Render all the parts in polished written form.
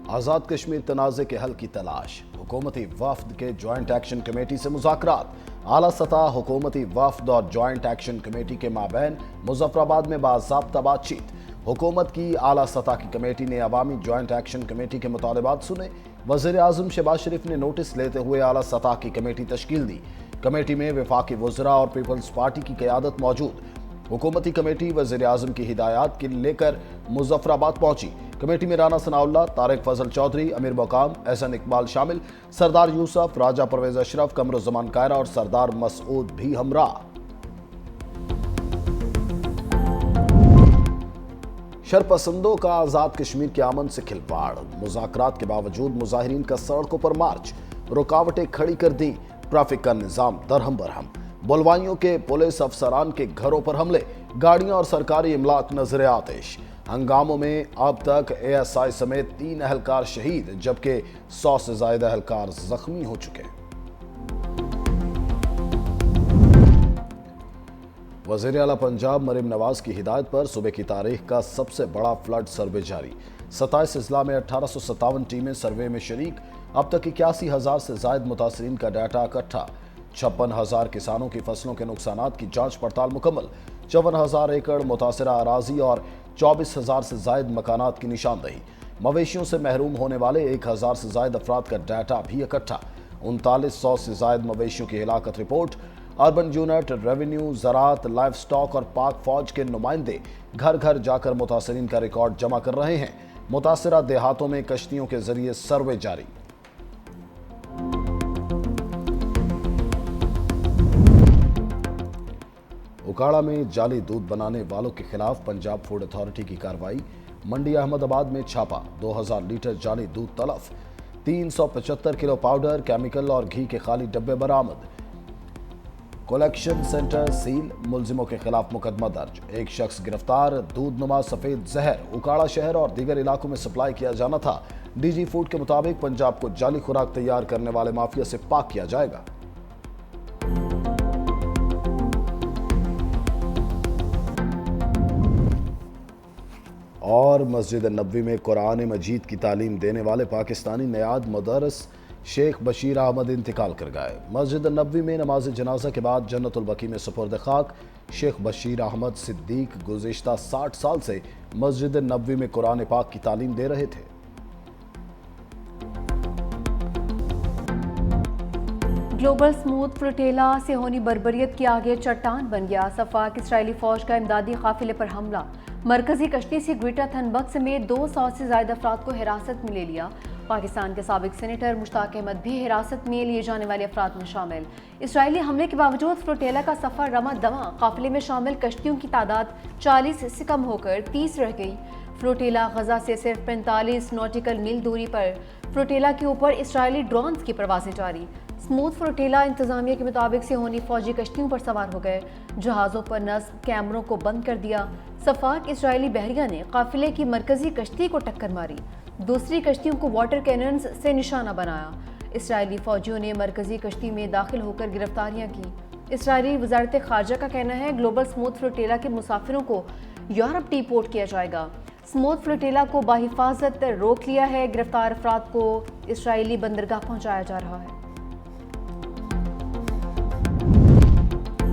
आज़ाद कश्मीर तनाज़े के हल की तलाश, हुकूमती वफ़द के जॉइंट एक्शन कमेटी से मुज़ाकरात। आला सतह हुकूमती वफ़द और जॉइंट एक्शन कमेटी के माबैन मुज़फ़्फ़राबाद में बाज़ाब्ता बातचीत। हुकूमत की आला सतह की कमेटी ने अवामी जॉइंट एक्शन कमेटी के मुतालबात सुने। वज़ीर आज़म शहबाज शरीफ ने नोटिस लेते हुए आला सतह की कमेटी तश्कील दी। कमेटी में वफाकी वज़रा और पीपल्स पार्टी की क़यादत मौजूद। हुकूमती कमेटी वज़ीर आज़म की हिदायत के लेकर मुज़फ़्फ़राबाद पहुंची। कमेटी में राना सनाउल्लाह, तारिक फजल चौधरी, अमीर मकाम, एहसन इकबाल शामिल, सरदार यूसुफ, राजा परवेज अशरफ, कमरुज़्ज़मान कायरा और सरदार मसऊद भी हमरा। शरपसंदों का आज़ाद कश्मीर के अमन से खिलवाड़, मुज़ाकरात के बावजूद मुजाहिरीन का सड़कों पर मार्च, रुकावटें खड़ी कर दी, ट्रैफिक का निज़ाम दरहम बरहम। बुलवाइयों के पुलिस अफसरान के घरों पर हमले, गाड़ियां और सरकारी इमलाक नजर आतिश। हंगामों में अब तक ASI समेत 3 अहलकार शहीद, जबकि 100 से ज्यादा अहलकार जख्मी हो चुके। वज़ीर आला पंजाब मरीम नवाज की हिदायत पर सूबे की तारीख का सबसे बड़ा फ्लड सर्वे जारी। 27 अजला में 1857 टीमें सर्वे में शरीक। अब तक 81,000 से जायद मुतासरीन का डाटा इकट्ठा। 56,000 किसानों की फसलों के नुकसानात की जांच पड़ताल मुकम्मल। 54,000 एकड़ मुतासरा अराजी और 24,000 से जायद मकानात की निशानदही। मवेशियों से महरूम होने वाले 1,000 से जायद अफराद का डाटा भी इकट्ठा। 3900 से जायद मवेशियों की हिलाकत रिपोर्ट। अर्बन यूनिट, रेवेन्यू, ज़राअत, लाइफ स्टॉक और पाक फौज के नुमाइंदे घर घर जाकर मुतासरीन का रिकॉर्ड जमा कर रहे हैं। मुतासरा देहातों में कश्तियों के जरिए सर्वे जारी। उकाड़ा में जाली दूध बनाने वालों के खिलाफ पंजाब फूड अथॉरिटी की कार्रवाई। मंडी अहमदाबाद में छापा, 2000 लीटर जाली दूध तलफ। 375 किलो पाउडर, केमिकल और घी के खाली डब्बे बरामद। कलेक्शन सेंटर सील, मुलजिमों के खिलाफ मुकदमा दर्ज। एक शख्स गिरफ्तार। दूध नुमा सफेद जहर उकाड़ा शहर और दीगर इलाकों में सप्लाई किया जाना था। DG फूड के मुताबिक पंजाब को जाली खुराक तैयार करने वाले माफिया से पाक किया जाएगा। और मस्जिद नबवी में कुरान मजीद की तालीम देने वाले पाकिस्तानी नयाद मुदर्रिस शेख बशीर अहमद इंतकाल कर गए। मस्जिद नबवी में नमाज जनाजा के बाद जन्नतुल बकी में सुपुर्द खाक। शेख बशीर अहमद सिद्दीक गुज़िश्ता 60 साल से मस्जिद नबवी में कुरान पाक की तालीम दे रहे थे। ग्लोबल स्मूथ फ्लोटेला सिहोनी बर्बरियत की आगे चट्टान बन गया। सफाक इसराइली फौज का इमदादी काफिले पर हमला। मरकजी कश्ती से ग्रेटर थनबक समेत 200 से ज्यादा अफराद को हिरासत में ले लिया। पाकिस्तान के साबिक सेनेटर मुश्ताक अहमद भी हिरासत में लिए जाने वाले अफराद में शामिल। इसराइली हमले के बावजूद फ्लोटेला का सफर रमा दमा। काफिले में शामिल कश्तियों की तादाद 40 से कम होकर 30 रह गई। फ्लोटेला गजा से सिर्फ 45 नॉटिकल मील दूरी पर। फ्लोटेला के ऊपर इसराइली ड्रोन्स की परवाजें जारी। स्मूथ फ्लोटेला इंतजामिया के मुताबिक सिहोनी फौजी कश्तियों पर सवार हो गए। जहाज़ों पर नस्ब कैमरों को बंद कर दिया। सफाक इसराइली बहरिया ने काफिले की मरकजी कश्ती को टक्कर मारी। दूसरी कश्तियों को वाटर कैनन्स से निशाना बनाया। इसराइली फौजियों ने मरकजी कश्ती में दाखिल होकर गिरफ्तारियां की। इसराइली वजारत खारजा का कहना है ग्लोबल स्मूथ फ्लोटेला के मुसाफिरों को यूरोप डिपोर्ट किया जाएगा। स्मूथ फ्लोटेला को बाहिफाजत रोक लिया है। गिरफ्तार अफराद को इसराइली बंदरगाह पहुंचाया जा रहा है।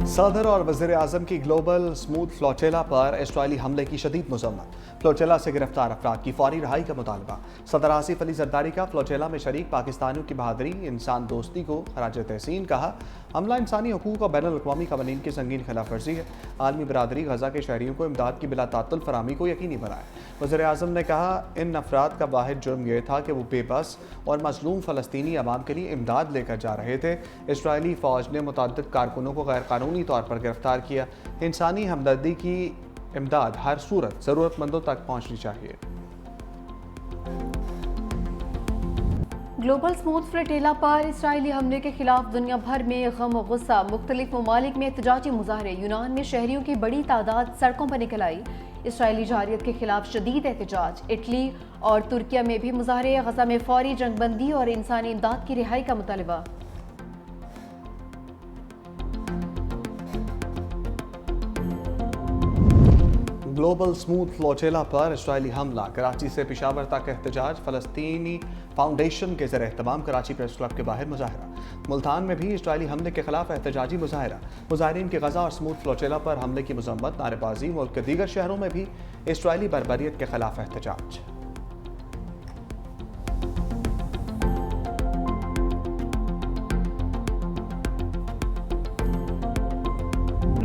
सदर और वज़ीर आज़म की ग्लोबल स्मूथ फ्लोटेला पर इसराइली हमले की शदीद मज़म्मत। फ्लोटेला से गिरफ्तार अफराद की फौरी रहाई का मुतालबा। सदर आसिफ अली जरदारी का फ्लोटेला में शरीक पाकिस्तानियों की बहादुरी, इंसान दोस्ती को खराज तहसीन कहा। हमला इंसानी हकूक़ और बैनुल अक़वामी क़वानीन की संगीन खिलाफ वर्जी है। आलमी बरादरी गजा के शहरियों को इमदाद की बिला तातुल फराहमी को यकीनी बनाए। वज़ीर आज़म ने कहा, इन अफराद का वाहिद जुर्म यह था कि वो बेबस और मजलूम फ़लस्तीनी अवाम के लिए इमदाद लेकर जा रहे थे। इसराइली फ़ौज ने मुतअद्दिद कारकुनों को गैर कानूनी तौर पर गिरफ्तार किया। इंसानी हमदर्दी की इमदाद हर सूरत ज़रूरतमंदों तक पहुँचनी चाहिए। ग्लोबल स्मूथ फ्लोटेला पर इसराइली हमले के खिलाफ दुनिया भर में गम और गुस्सा। मुख्तलिफ ममालिक में एहतजाजी मुजाहरे। यूनान में शहरियों की बड़ी तादाद सड़कों पर निकल आई। इसराइली जारियत के खिलाफ शदीद एहतजाज। इटली और तुर्किया में भी मुजाहरे। गजा में फौरी जंगबंदी और इंसानी इमदाद की रिहाई का मुतालबा। ग्लोबल स्मूथ फ्लोचेला पर इसराइली हमला, कराची से पेशावर तक एहतजाज, फलस्तीनी फाउंडेशन के ज़रिए तमाम कराची प्रेस क्लब के बाहर मुजाहरा। मुल्तान में भी इसराइली हमले के खिलाफ एहतजाजी मुजाहरा। मुजाहरीन की गजा और स्मूथ फ्लोचेला पर हमले की मजम्मत, नारेबाजी। मुल्क के दीगर शहरों में भी इसराइली बर्बरियत के खिलाफ एहतजाज।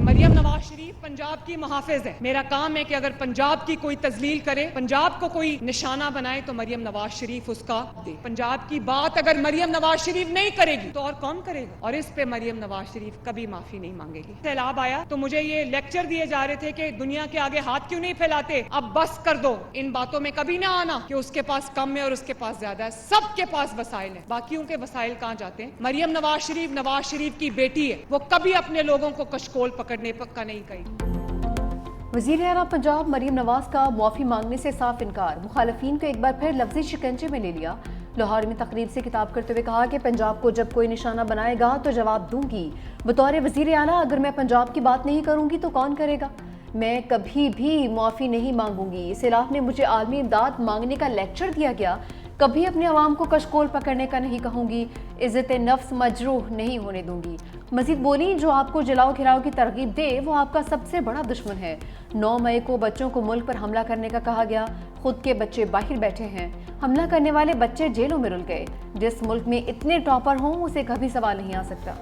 मरियम नवाज शरीफ पंजाब की मुहाफिज है। मेरा काम है कि अगर पंजाब की कोई तजलील करे, पंजाब को कोई निशाना बनाए, तो मरियम नवाज शरीफ उसका दे। पंजाब की बात अगर मरियम नवाज शरीफ नहीं करेगी तो और कौन करेगा? और इस पे मरियम नवाज शरीफ कभी माफी नहीं मांगेगी। सैलाब आया तो मुझे ये लेक्चर दिए जा रहे थे कि दुनिया के आगे हाथ क्यों नहीं फैलाते, अब बस कर दो। इन बातों में कभी ना आना कि उसके पास कम है और उसके पास ज्यादा है। सबके पास वसाइल है, बाकियों के वसाइल कहाँ जाते हैं? मरियम नवाज शरीफ की बेटी है, वो कभी अपने लोगों को कशकोल पकड़ने का नहीं कही। वज़ीर आला पंजाब मरीम नवाज का मुआफ़ी मांगने से साफ इनकार, मुखालफीन को एक बार फिर लफ्ज़ी शिकंजे में ले लिया। लाहौर में तकरीब से खिताब करते हुए कहा कि पंजाब को जब कोई निशाना बनाएगा तो जवाब दूंगी। बतौर वज़ीर आला अगर मैं पंजाब की बात नहीं करूंगी तो कौन करेगा? मैं कभी भी मुआफ़ी नहीं मांगूंगी। सैलाब ने मुझे आलमी इमदाद मांगने का लेक्चर दिया गया, कभी अपने अवाम को कशकोल पकड़ने का नहीं कहूँगी, इज़्ज़त नफ्स मजरूह नहीं होने दूंगी। मजीद बोली, जो आपको जलाओ घिराओ की तरगीब दे वो आपका सबसे बड़ा दुश्मन है। 9 मई को बच्चों को मुल्क पर हमला करने का कहा गया, खुद के बच्चे बाहर बैठे हैं, हमला करने वाले बच्चे जेलों में रुल गए। जिस मुल्क में इतने टॉपर हों उसे कभी सवाल नहीं आ सकता।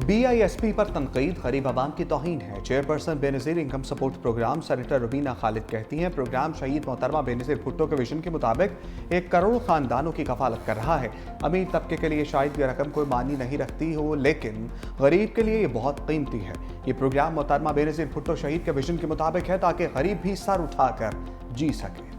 BISP पर तनकीद गरीब आवाम की तौहीन है। Chairperson Benazir income support programme senator Rubina Khalid कहती हैं, प्रोग्राम शहीद मोहतरमा बेनज़ीर भुट्टो के विजन के मुताबिक 1 करोड़ ख़ानदानों की कफालत कर रहा है। अमीर तबके के लिए शायद ये रकम कोई मानी नहीं रखती हो, लेकिन गरीब के लिए ये बहुत कीमती है। ये प्रोग्राम मोहतरमा बेनज़ीर भुट्टो शहीद के विजन के मुताबिक है ताकि गरीब भी सर उठाकर जी सके।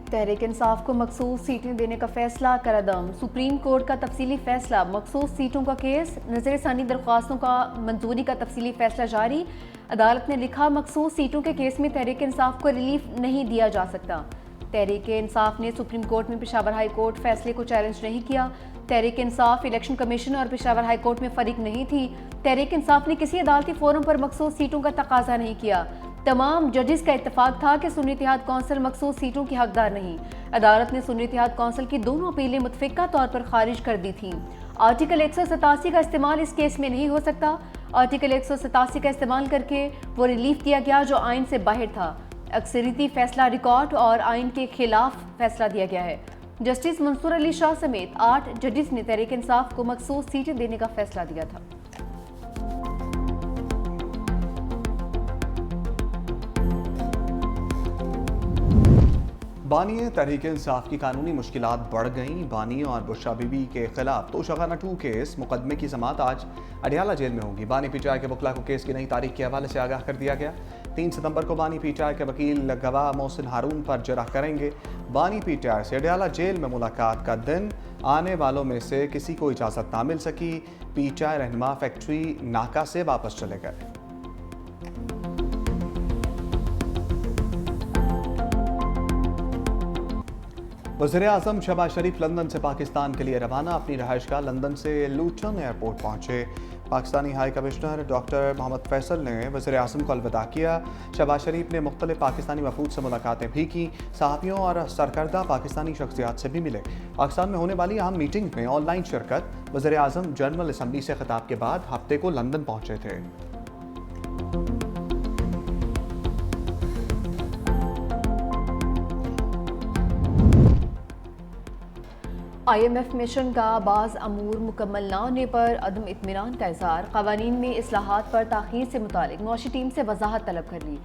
तहरीक इंसाफ को मखसूस सीटें देने का फैसला करदम। सुप्रीम कोर्ट का तफसीली फैसला, मखसूस सीटों का केस, नजर सानी दरख्वास्तों का मंजूरी का तफसीली फैसला जारी। अदालत ने लिखा, मखसूस सीटों के केस में तहरीक इंसाफ को रिलीफ नहीं दिया जा सकता। तहरीक इंसाफ ने सुप्रीम कोर्ट में पेशावर हाई कोर्ट फैसले को चैलेंज नहीं किया। तहरीक इंसाफ इलेक्शन कमीशन और पेशावर हाई कोर्ट में फरीक नहीं थी। तहरीक इंसाफ ने किसी अदालती फोरम पर मखसूस सीटों का तकाजा नहीं किया। तमाम जजेस का इत्तेफाक था कि सुन्नी इत्तेहाद कौंसिल मखसूस सीटों की हकदार नहीं। अदालत ने सुन्नी इत्तेहाद कौंसिल की दोनों अपीलें मुतफ़िक़ा तौर पर खारिज कर दी थीं। आर्टिकल 187 का इस्तेमाल इस केस में नहीं हो सकता। आर्टिकल 187 का इस्तेमाल करके वो रिलीफ दिया गया जो आइन से बाहर था। अक्सरियती फैसला रिकॉर्ड और आइन के खिलाफ फैसला दिया गया है। जस्टिस मंसूर अली शाह समेत 8 जजेस ने तहरीक इंसाफ को मखसूस सीटें देने का फैसला दिया था। बानी तहरीक इंसाफ की कानूनी मुश्किलात बढ़ गईं। बानी और बुशरा बीबी के खिलाफ तोशाखाना 2 केस मुकदमे की समाअत आज अडियाला जेल में होगी। बानी पीटीआई के वकला को केस की नई तारीख के हवाले से आगाह कर दिया गया। 3 सितंबर को बानी पीटीआई के वकील गवाह मोहसिन हारून पर जरा करेंगे। बानी पीटीआई से अडियाला जेल में मुलाकात का दिन, आने वालों में से किसी को इजाज़त ना मिल सकी। पीटीआई रहनुमा फैक्ट्री नाका से वापस चले गए। वज़ीर-ए-आज़म शहबाज शरीफ लंदन से पाकिस्तान के लिए रवाना। अपनी रहायशगाह लंदन से लूटन एयरपोर्ट पहुंचे। Pakistani high commissioner doctor Mohammad Faisal ने वज़ीर-ए-आज़म को अलविदा किया। शहबाज शरीफ ने मुख्तलिफ पाकिस्तानी वफूद से मुलाकातें भी की। सहाफ़ियों और सरकर्दा पाकिस्तानी शख्सियात से भी मिले। पाकिस्तान में होने वाली अहम मीटिंग में ऑनलाइन शिरकत। वज़ीर-ए-आज़म जनरल असम्बली से खिताब के बाद हफ्ते को लंदन पहुंचे थे। IMF मिशन का बाज़ अमूर मुकम्मल ना होने पर अदम इत्मीनान का इज़हार। क़वानीन में इस्लाहात पर ताख़ीर से मुतालिक मौशी टीम से वज़ाहत तलब कर ली।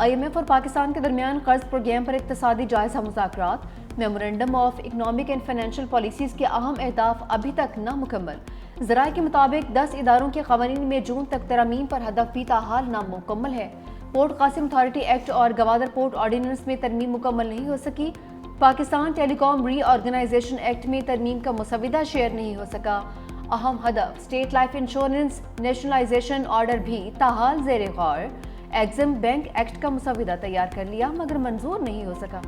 IMF और पाकिस्तान के दरमियान कर्ज प्रोग्राम पर इक़्तिसादी जायज़ा मुज़ाकरात। Memorandum of economic and financial policies के अहम अहदाफ अभी तक नामुकम्मल। ज़राए के मुताबिक 10 इदारों के क़वानीन में जून तक तरमीम पर हदफ भी ताहाल नामुकम्मल है। पोर्ट कासिम अथॉरिटी एक्ट और गवादर पोर्ट ऑर्डिनेंस में तरमीम मुकम्मल नहीं हो सकी। पाकिस्तान टेलीकॉम रीऑर्गेनाइजेशन एक्ट में तरमीम का मुसविदा शेयर नहीं हो सका। अहम हदफ state life insurance nationalisation order भी ताहाल ज़ेर गौर। ایگزم بینک ایکٹ کا مسودہ تیار کر لیا مگر منظور نہیں ہو سکا۔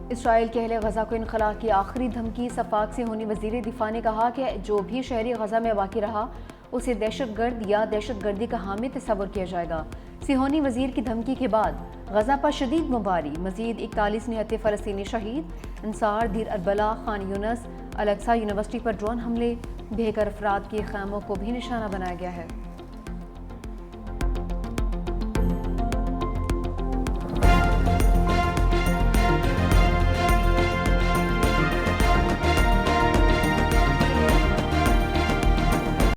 اسرائیل کے اہل غزہ کو انخلاء کی آخری دھمکی۔ صفاق صہیونی وزیر دفاع نے کہا کہ جو بھی شہری غزہ میں واقع رہا اسے دہشت گرد یا دہشت گردی کا حامی تصور کیا جائے گا۔ صہیونی وزیر کی دھمکی کے بعد غزہ پر شدید بمباری، مزید 41 نہتے فلسطینی شہید۔ انصار، دیر اربلا، خان یونس، الاقصی یونیورسٹی پر ڈرون حملے، بے گھر افراد کے خیموں کو بھی نشانہ بنایا گیا ہے۔